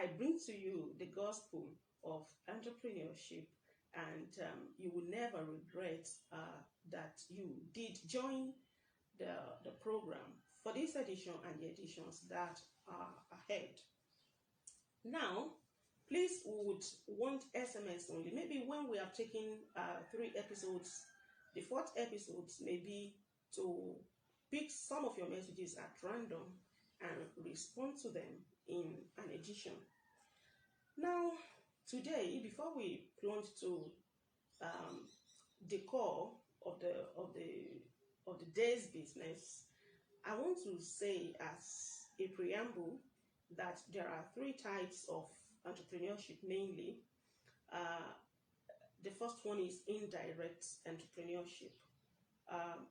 I bring to you the gospel of entrepreneurship, and you will never regret that you did join the program for this edition and the editions that are ahead. Now, please, we would want SMS only. Maybe when we have taken 3 episodes, the fourth episodes may be to pick some of your messages at random and respond to them in an edition. Now, today, before we plunge to um, the core of the day's business, I want to say as a preamble that there are 3 types of entrepreneurship mainly. Uh, the first one is indirect entrepreneurship.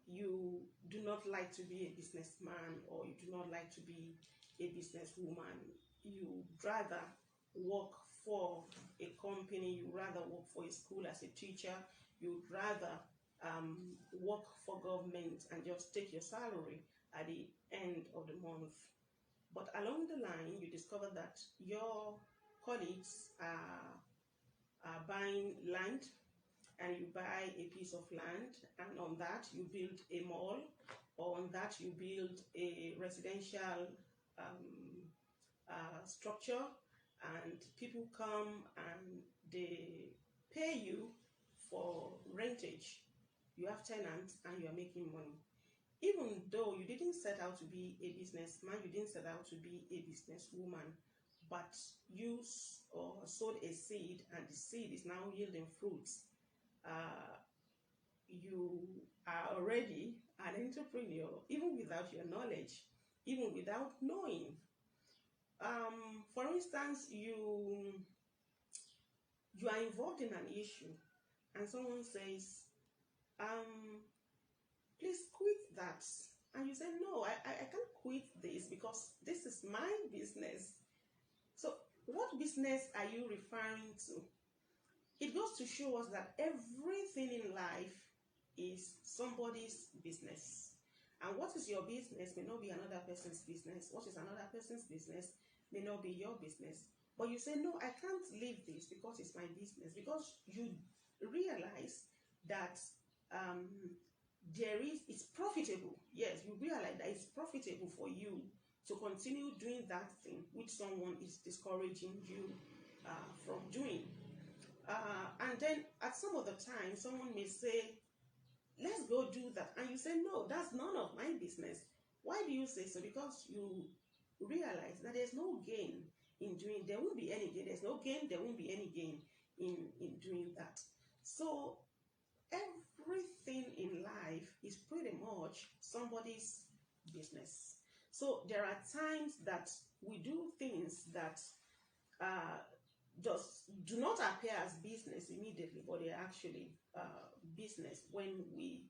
You do not like to be a businessman, or you do not like to be a businesswoman. You rather work for a company, you rather work for a school as a teacher, you'd rather work for government and just take your salary at the end of the month. But along the line, you discover that your colleagues are buying land, and you buy a piece of land, and on that you build a mall, or on that you build a residential structure, and people come and they pay you for rentage. You have tenants and you are making money. Even though you didn't set out to be a businessman, you didn't set out to be a businesswoman, but you sowed a seed, and the seed is now yielding fruits. Uh, you are already an entrepreneur, even without your knowledge, even without knowing. For instance, you are involved in an issue, and someone says, please quit that. And you say, no, I can't quit this because this is my business. So what business are you referring to? It goes to show us that everything in life is somebody's business. And what is your business may not be another person's business. What is another person's business may not be your business. But you say, no, I can't leave this because it's my business. Because you realize that it's profitable. Yes, you realize that it's profitable for you to continue doing that thing which someone is discouraging you from doing. And then at some other time, someone may say, let's go do that. And you say, no, that's none of my business. Why do you say so? Because you realize that there's no gain in doing, there won't be any gain. There's no gain, there won't be any gain in doing that. So everything in life is pretty much somebody's business. So there are times that we do things that just do not appear as business immediately, but they're actually business when we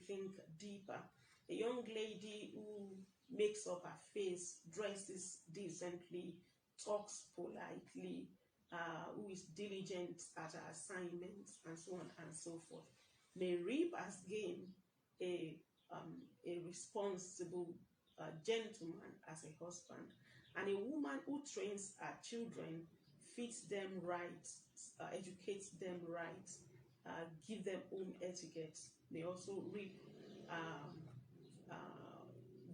think deeper. A young lady who makes up her face, dresses decently, talks politely, who is diligent at her assignments, and so on and so forth, may reap as gain a responsible gentleman as a husband. And a woman who trains her children, feeds them right, educates them right, give them home etiquette, may also reap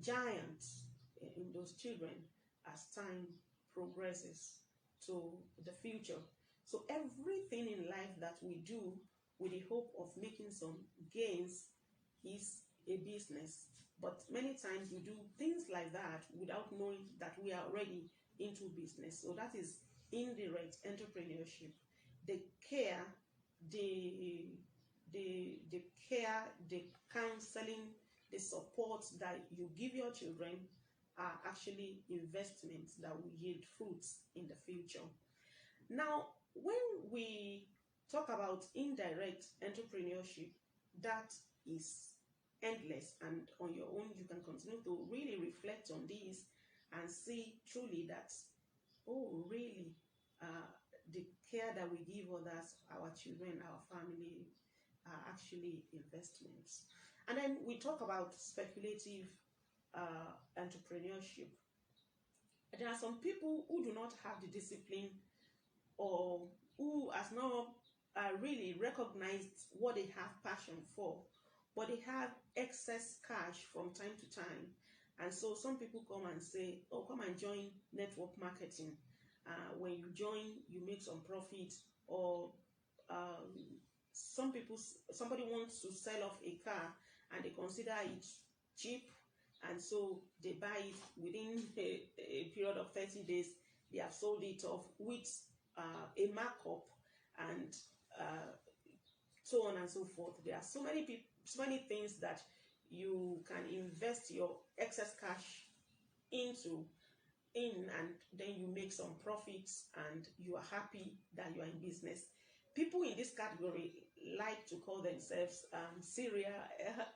giants in those children as time progresses to the future. So everything in life that we do with the hope of making some gains is a business. But many times we do things like that without knowing that we are already into business. So that is indirect entrepreneurship. The care, the care, the counseling, the support that you give your children are actually investments that will yield fruits in the future. Now, when we talk about indirect entrepreneurship, that is endless, and on your own you can continue to really reflect on this and see truly that, oh, really, the care that we give others, our children, our family, are actually investments. And then we talk about speculative entrepreneurship. There are some people who do not have the discipline, or who has not really recognized what they have passion for, but they have excess cash from time to time. And so some people come and say, oh, come and join network marketing. When you join, you make some profit. Or somebody wants to sell off a car and they consider it cheap, and so they buy it within a period of 30 days. They have sold it off with a markup, and so on and so forth. There are so many people, so many things that you can invest your excess cash into, and then you make some profits and you are happy that you are in business. People in this category like to call themselves serial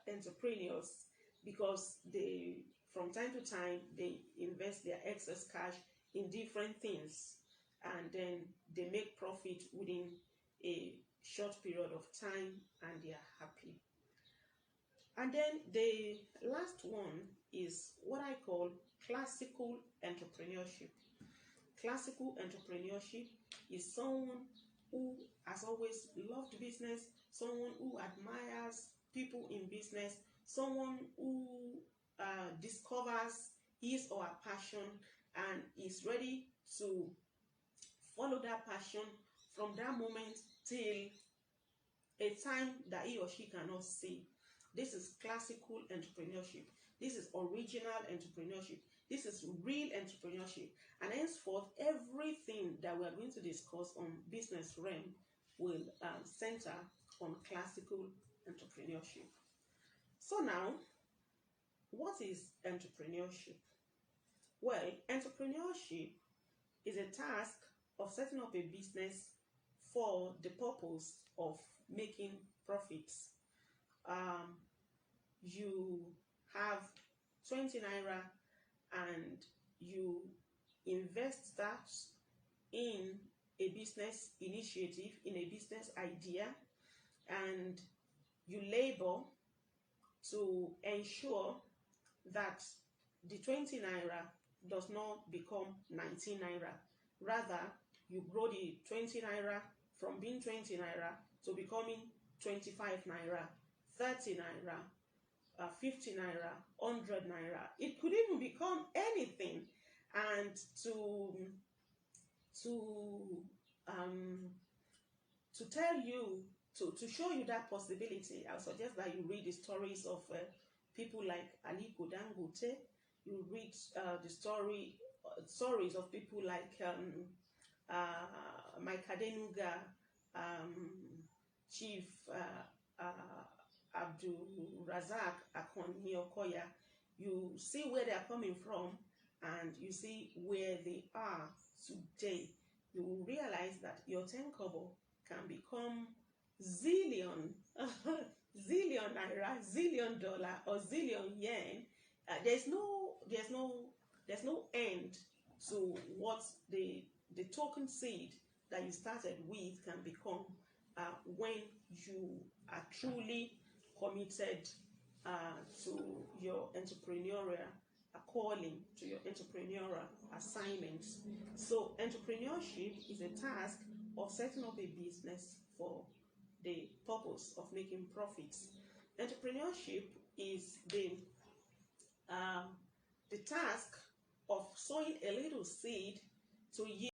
entrepreneurs, because they, from time to time, they invest their excess cash in different things, and then they make profit within a short period of time, and they are happy. And then the last one is what I call classical entrepreneurship. Classical entrepreneurship is someone who has always loved business, someone who admires people in business, someone who discovers his or her passion and is ready to follow that passion from that moment till a time that he or she cannot see. This is classical entrepreneurship. This is original entrepreneurship. This is real entrepreneurship. And henceforth, everything that we are going to discuss on business realm will center on classical entrepreneurship. So now, what is entrepreneurship? Well, entrepreneurship is a task of setting up a business for the purpose of making profits. You have 20 naira and you invest that in a business initiative, in a business idea, and you labor to ensure that the 20 naira does not become 19 naira. Rather, you grow the 20 naira from being 20 naira to becoming 25 naira, 30 naira, 50 naira, 100 naira. It could even become anything. And to tell you, to show you that possibility, I suggest that you read the stories of people like Aliko Dangote. You read the stories of people like Mike Adenuga, Chief Abdul Razak Akoni Okoya. You see where they are coming from, and you see where they are today. You will realize that your 10 kobo can become zillion, zillion naira, zillion dollar, or zillion yen. There's no end to what the token seed that you started with can become when you are truly committed to your entrepreneurial calling, to your entrepreneurial assignments. So entrepreneurship is a task of setting up a business for the purpose of making profits. Entrepreneurship is the task of sowing a little seed to yield